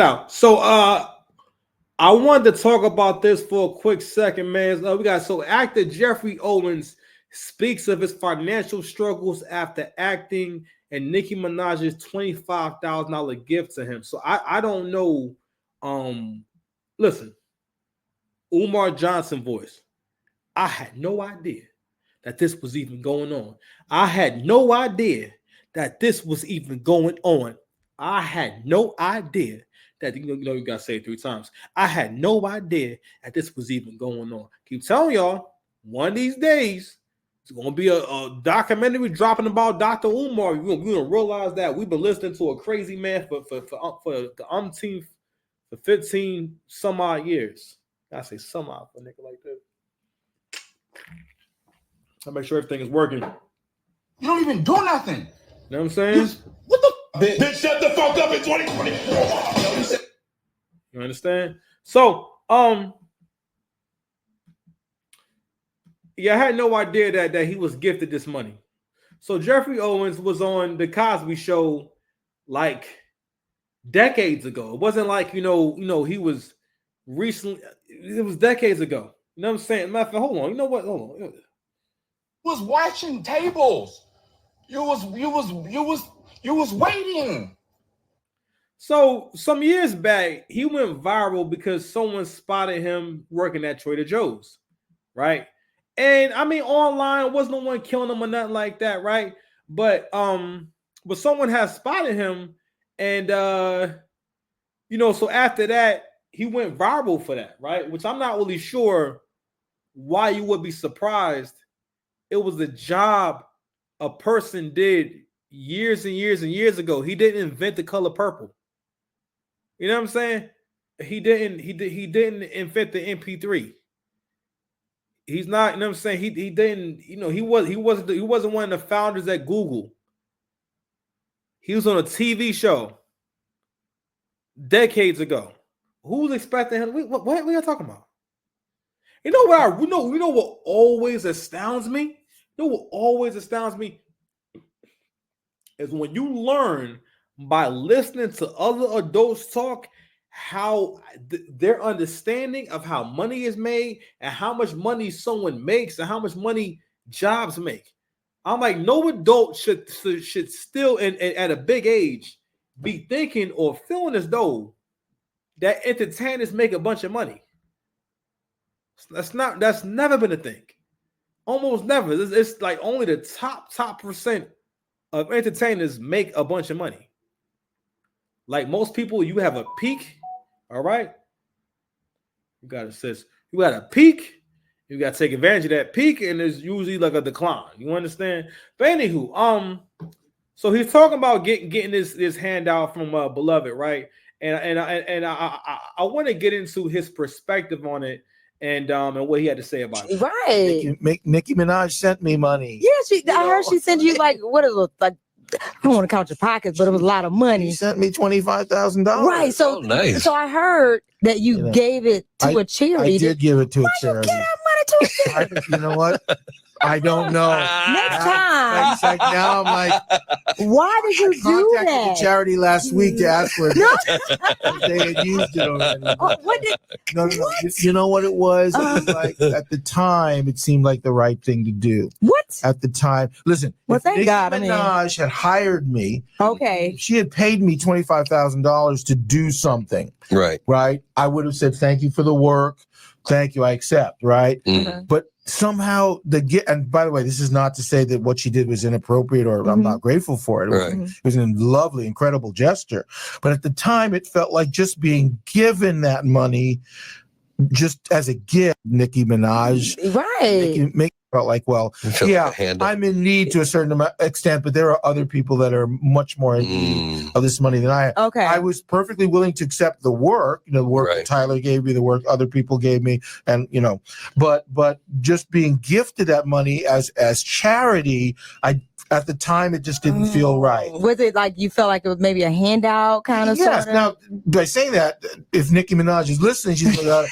Now, so I wanted to talk about this for a quick second, man. We got actor Geoffrey Owens speaks of his financial struggles after acting and Nicki Minaj's $25,000 gift to him. So I don't know. Listen, Umar Johnson voice. I had no idea that this was even going on. I had no idea that this was even going on. I had no idea that you gotta say it 3 times. I had no idea that this was even going on. Keep telling y'all, one of these days it's gonna be a documentary dropping about Dr. Umar. You're gonna realize that we've been listening to a crazy man for the umpteenth for 15 some odd years. I say some odd for a nigga like this. I make sure everything is working. You don't even do nothing. You know what I'm saying? What the? Bitch, shut the fuck up in 2024. You understand? So, yeah, I had no idea that he was gifted this money. So Geoffrey Owens was on the Cosby Show like decades ago. It wasn't like he was recently. It was decades ago. You know what I'm saying? Matter of fact, hold on. You know what? Hold on. Was watching tables. You was waiting. So some years back, he went viral because someone spotted him working at Trader Joe's, right? And I mean, online wasn't no one killing him or nothing like that, right? But someone has spotted him, and so after that, he went viral for that, right? Which I'm not really sure why you would be surprised. It was a job a person did years and years and years ago. He didn't invent the color purple. You know what I'm saying? He didn't invent the MP3. He's not, you know what I'm saying? He didn't, he wasn't one of the founders at Google. He was on a TV show decades ago. Who's expecting him? What are you talking about? You know what always astounds me? You know what always astounds me is when you learn by listening to other adults talk how their understanding of how money is made and how much money someone makes and how much money jobs make. I'm like, no adult should still at a big age be thinking or feeling as though that entertainers make a bunch of money. That's never been a thing. Almost never. It's like only the top percent of entertainers make a bunch of money. Like most people, you have a peak, all right? You got a peak, you got to take advantage of that peak, and there's usually like a decline. You understand? But anywho, so he's talking about getting this handout from Beloved, right? And I want to get into his perspective on it and what he had to say about it. Right. Nicki Minaj sent me money. Yeah, I heard she sent you like what it looked like. I don't want to count your pockets, but it was a lot of money. She sent me $25,000. Right. So, nice. So I heard that you gave it to a charity. I did give it to a charity. Why'd you give that money to a charity? You know what? I don't know. Next time. It's like now I'm like, why did you do that? I contacted the charity last week to ask for it. They had used it already. No. You know what it was? It was like at the time, it seemed like the right thing to do. What? At the time. Listen, well, thank God. Minaj had hired me. Okay. She had paid me $25,000 to do something. Right. Right. I would have said, thank you for the work. Thank you. I accept. Right. Mm-hmm. But somehow and by the way, this is not to say that what she did was inappropriate or I'm not grateful for it. It was a lovely, incredible gesture. But at the time, it felt like just being given that money just as a gift, Nicki Minaj. Right. Make felt like, well, yeah, I'm in need to a certain extent, but there are other people that are much more in need of this money than I am. Okay. I was perfectly willing to accept the work, the work that Tyler gave me, the work other people gave me, and but just being gifted that money as charity, at the time, it just didn't feel right. Was it like you felt like it was maybe a handout kind of? Yes. Sort of? Now, by saying that, if Nicki Minaj is listening, she's like,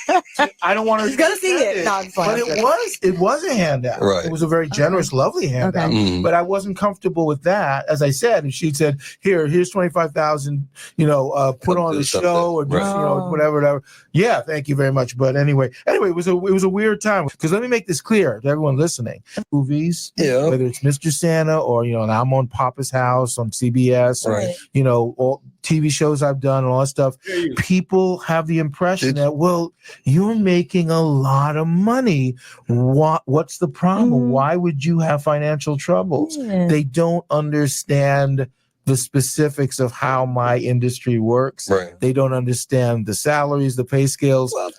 I don't want to. He's gonna see it. No, I'm just But playing. it was a handout. Right. It was a very generous, lovely handout. Mhm. But I wasn't comfortable with that. As I said, and she said, here's 25,000, put Come on do the something. show or just, Right. whatever. Yeah, thank you very much. But anyway, it was a weird time. Because let me make this clear to everyone listening. Movies, Yeah. whether it's Mr. Santa or, and I'm on Papa's House on CBS, Right. or, all TV shows I've done and all that stuff. People have the impression that, well, you're making a lot of money. What's the problem? Why would you have financial troubles? Yeah. They don't understand the specifics of how my industry works. Right. They don't understand the salaries, the pay scales. Well,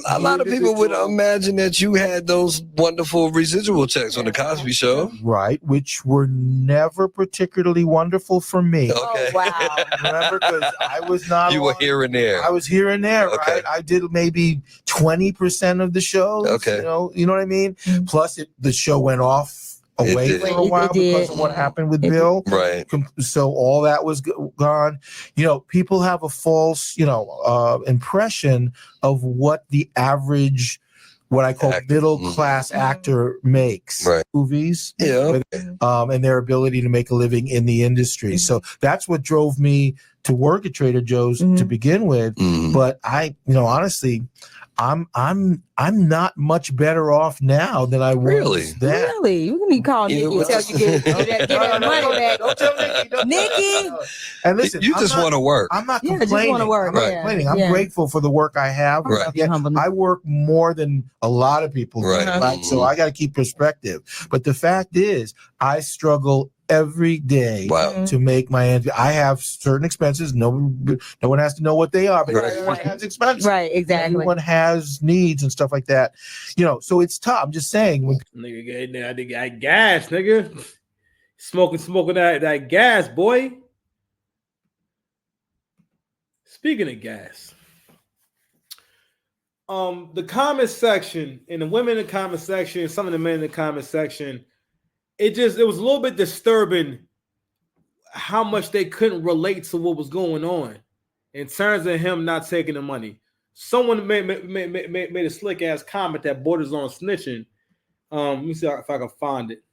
a lot of people would imagine that you had those wonderful residual checks on the Cosby Show. Right, which were never particularly wonderful for me. Okay. Oh, wow. Remember, because I was not. You were here and there. I was here and there, Okay. right? I did maybe 20% of the shows. Okay. You know what I mean? Plus, the show went off away did. for a while It did. because of what happened with Bill. Right. So all that was gone. People have a false, impression of what the average, what I call middle class actor makes. Right. Movies. Yeah. And their ability to make a living in the industry. So that's what drove me to work at Trader Joe's to begin with. But I, honestly, I'm not much better off now than I was Really? then. Really? You can be calling Yeah, Nicki until you get that money back. Don't tell Nicki. Nicki! And listen, You just want to work. I'm not Yeah, just complaining. wanna work, I'm not yeah, complaining. I'm yeah. grateful for the work I have. Right. Yet I work more than a lot of people do, Right. right? So I got to keep perspective. But the fact is, I struggle every day Wow. to make my ends. I have certain expenses. No one has to know what they are, but Right. everyone has expenses. Right, exactly. Everyone has needs and stuff like that. So it's tough. I'm just saying. When Nigga got gas, nigga. Smoking that gas, boy. Speaking of gas, the comment section and the women in the comment section, some of the men in the comment section, it was a little bit disturbing how much they couldn't relate to what was going on in terms of him not taking the money. Someone made a slick ass comment that borders on snitching. Let me see if I can find it.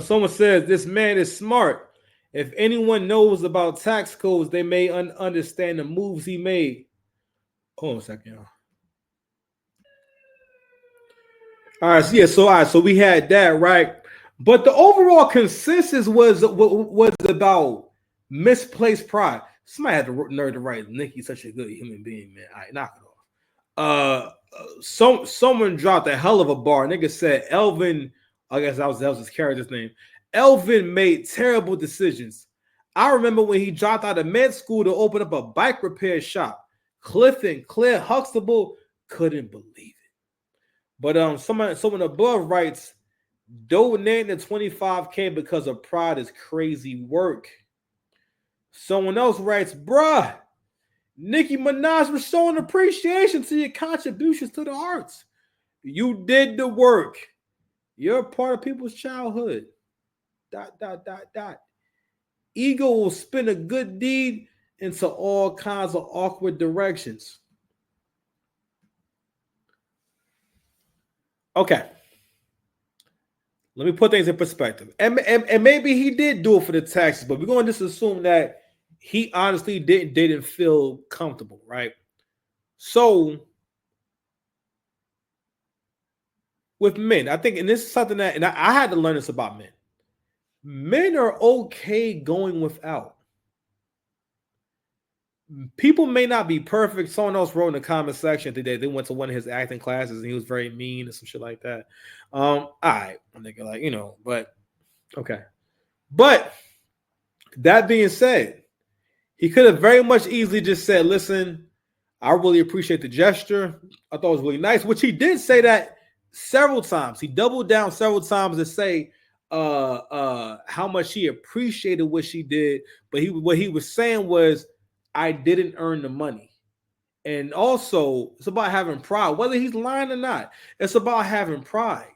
Someone says this man is smart. If anyone knows about tax codes, they may understand the moves he made. Hold on a second, y'all. All right, so we had that, right? But the overall consensus was about misplaced pride. Somebody had the nerve to write Nicki's such a good human being, man. All right, knock it off. Someone dropped a hell of a bar. Nigga said Elvin, I guess that was his character's name. Elvin made terrible decisions. I remember when he dropped out of med school to open up a bike repair shop. Cliff and Claire Huxtable couldn't believe it. But someone above writes, donating the $25K because of pride is crazy work. Someone else writes, bruh, Nicki Minaj was showing appreciation to your contributions to the arts. You did the work. You're a part of people's childhood. ... Ego will spin a good deed into all kinds of awkward directions. Okay. Let me put things in perspective. And maybe he did do it for the taxes, but we're going to just assume that he honestly didn't feel comfortable, right? So with men, I think, and this is something that, and I had to learn this about men. Men are okay going without. People may not be perfect. Someone else wrote in the comment section today they went to one of his acting classes and he was very mean and some shit like that. All right, nigga, but okay. But that being said, he could have very much easily just said, listen, I really appreciate the gesture. I thought it was really nice, which he did say that several times. He doubled down several times to say how much he appreciated what she did. But what he was saying was, I didn't earn the money. And also, it's about having pride. Whether he's lying or not, it's about having pride.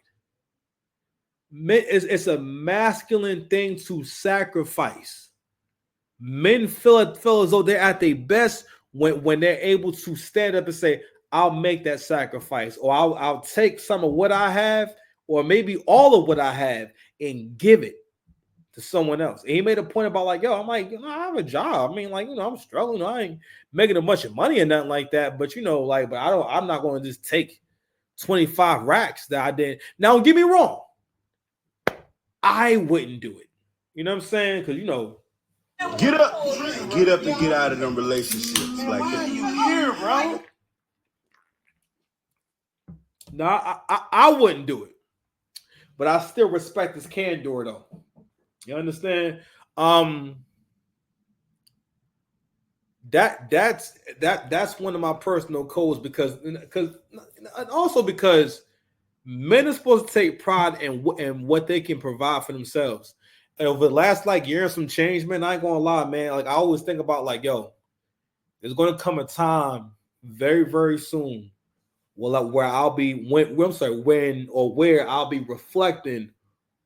it's a masculine thing to sacrifice. Men feel as though they're at their best when they're able to stand up and say, I'll make that sacrifice, or I'll take some of what I have, or maybe all of what I have, and give it to someone else. And he made a point about like, yo, I'm like, I have a job. I mean, like, I'm struggling. I ain't making a bunch of money or nothing like that. But I'm not going to just take 25 racks that I did. Now, don't get me wrong. I wouldn't do it. You know what I'm saying? Because, Get up and get out of them relationships. Like Why are you here, bro? no, I wouldn't do it. But I still respect his candor, though. You understand? That's one of my personal codes because also because men are supposed to take pride in what they can provide for themselves. And over the last year and some change, man, I ain't gonna lie, man. Like I always think about there's gonna come a time very, very soon where I'll be where I'll be reflecting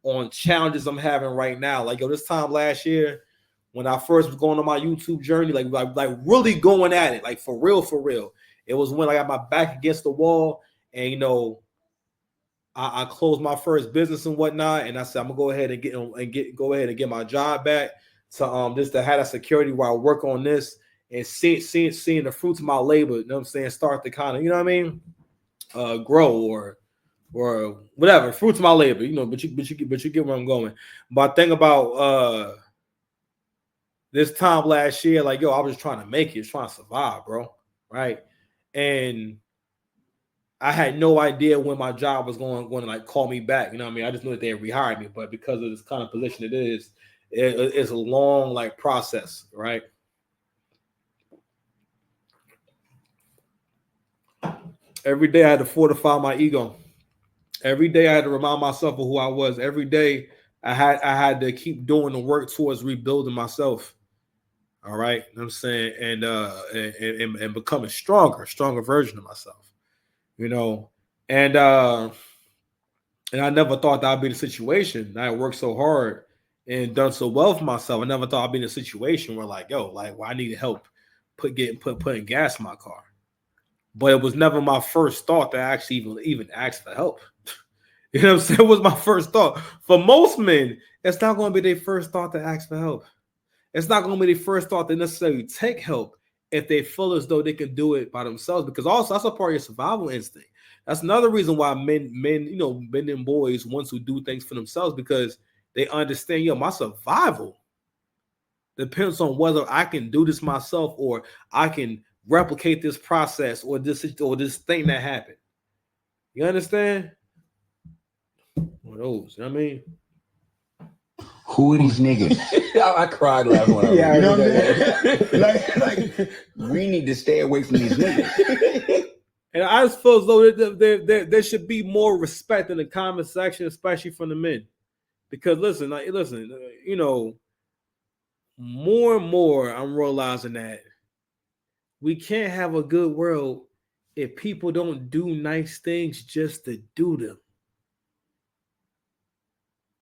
on challenges I'm having right now. This time last year, when I first was going on my YouTube journey, like really going at it, for real. It was when I got my back against the wall, and I closed my first business and whatnot, and I said I'm gonna go ahead and get my job back to just to have that security while I work on this and seeing the fruits of my labor. You know what I'm saying? Start to kind of grow or whatever, fruits of my labor, but you get where I'm going. But I think about this time last year, I was just trying to make it, trying to survive, bro. Right. And I had no idea when my job was going to call me back. You know what I mean? I just knew that they had rehired me, but because of this kind of position it's a long process, right? Every day I had to fortify my ego. Every day I had to remind myself of who I was. Every day I had to keep doing the work towards rebuilding myself. All right. You know what I'm saying? And becoming a stronger version of myself. And I never thought that I'd be in a situation. I worked so hard and done so well for myself. I never thought I'd be in a situation where I needed help putting gas in my car. But it was never my first thought to actually even ask for help. You know what I'm saying? It was my first thought. For most men, it's not going to be their first thought to ask for help. It's not going to be their first thought to necessarily take help if they feel as though they can do it by themselves. Because also that's a part of your survival instinct. That's another reason why men and boys want to do things for themselves, because they understand, my survival depends on whether I can do this myself or I can replicate this process or this thing that happened. You understand? One of those, you know what I mean? Who are these niggas? I cried laughing when I Yeah, read you know what that. I'm saying? We need to stay away from these niggas. And I just feel as though there should be more respect in the comment section, especially from the men. Because listen, more and more I'm realizing that we can't have a good world if people don't do nice things just to do them.